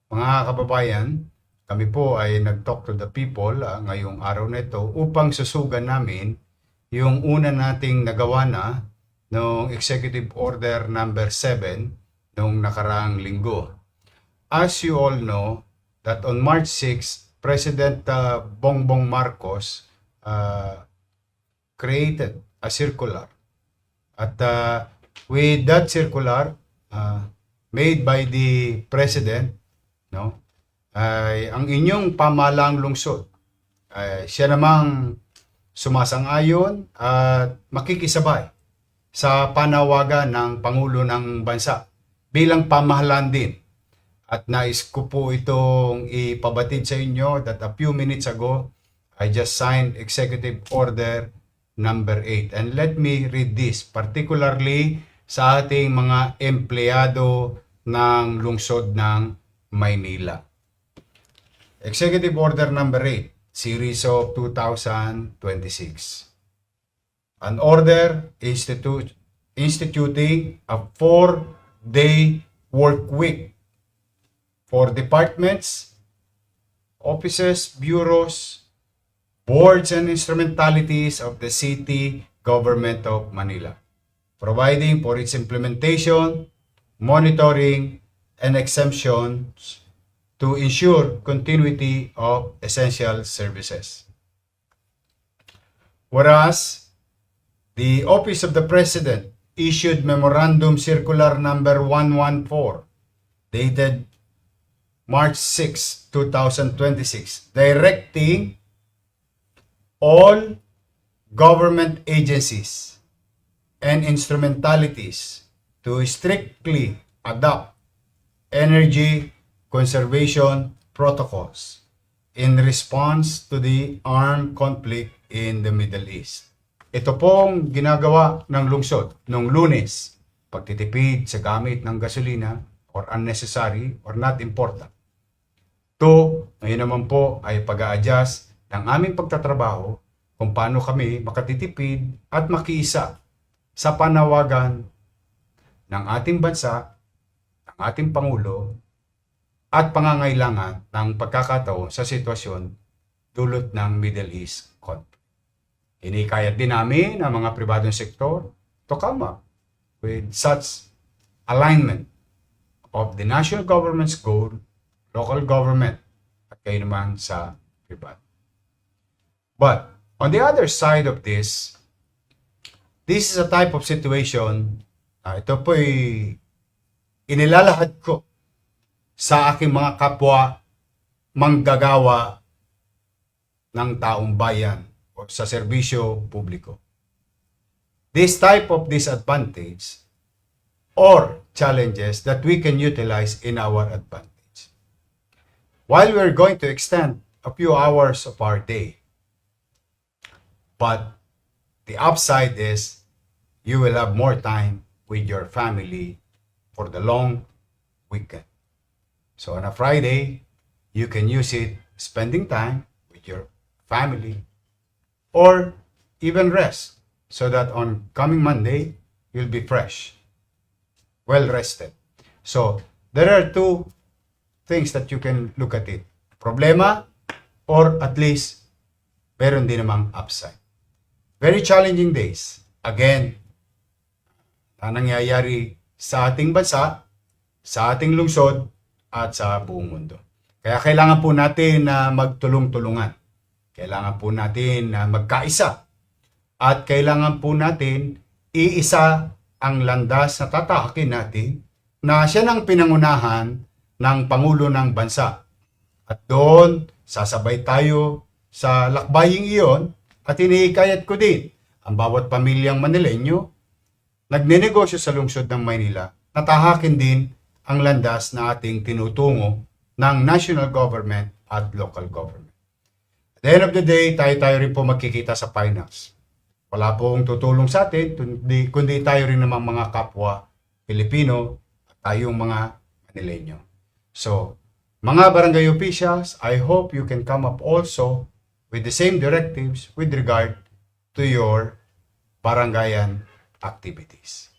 Mga kababayan, kami po ay nag-talk to the people ngayong araw na ito upang susugan namin yung una nating nagawa na noong Executive Order number 7 noong nakaraang linggo. As you all know, that on March 6, President Bongbong Marcos created a circular. At with that circular made by the President, no, ay ang inyong pamahalaang lungsod ay siya namang sumasang-ayon at makikisabay sa panawagan ng Pangulo ng Bansa bilang pamahalaan din. At nais ko po itong ipabatid sa inyo that a few minutes ago, I just signed Executive Order number 8. And let me read this, particularly sa ating mga empleyado ng lungsod ng Maynila. Executive Order number 8, Series of 2026. An order instituting a 4-day work week for departments, offices, bureaus, boards, and instrumentalities of the City Government of Manila, providing for its implementation, monitoring, and exemptions to ensure continuity of essential services. Whereas, the Office of the President issued Memorandum Circular number 114, dated March 6, 2026, directing all government agencies and instrumentalities to strictly adopt energy conservation protocols in response to the armed conflict in the Middle East. Ito pong ginagawa ng lungsod noong Lunes, pagtitipid sa gamit ng gasolina or unnecessary or not important. Ito, ngayon naman po ay pag-a-adjust ng aming pagtatrabaho kung paano kami makatitipid at makiisa sa panawagan ng ating bansa, ng ating Pangulo, at pangangailangan ng pagkakataon sa sitwasyon dulot ng Middle East conflict. Hinikayat din namin ang mga pribadong sektor to come up with such alignment of the national government's goal, local government, at kayo naman sa pribado. But on the other side of this is a type of situation, ito po'y inilalahad ko sa aking mga kapwa manggagawa ng taong bayan o sa serbisyo publiko. This type of disadvantage or challenges that we can utilize in our advantage. While we're going to extend a few hours of our day, but the upside is you will have more time with your family for the long weekend. So on a Friday, you can use it spending time with your family or even rest so that on coming Monday, you'll be fresh, well rested. So there are two things that you can look at it. Problema or at least meron din namang upside. Very challenging days. Again, na nangyayari sa ating bansa, sa ating lungsod, at sa buong mundo. Kaya kailangan po natin na magtulong-tulungan. Kailangan po natin na magkaisa. At kailangan po natin iisa ang landas na tatahakin natin na siya ng pinangunahan ng Pangulo ng Bansa. At doon, sasabay tayo sa lakbaying iyon at hinihikayat ko din ang bawat pamilyang Manileño nagnenegosyo sa lungsod ng Maynila na tahakin din ang landas na ating tinutungo ng national government at local government. At the end of the day, tayo rin po magkikita sa finals. Wala pong tutulong sa atin, kundi tayo rin namang mga kapwa Pilipino at tayong mga Manileño. So, mga barangay officials, I hope you can come up also with the same directives with regard to your barangayan activities.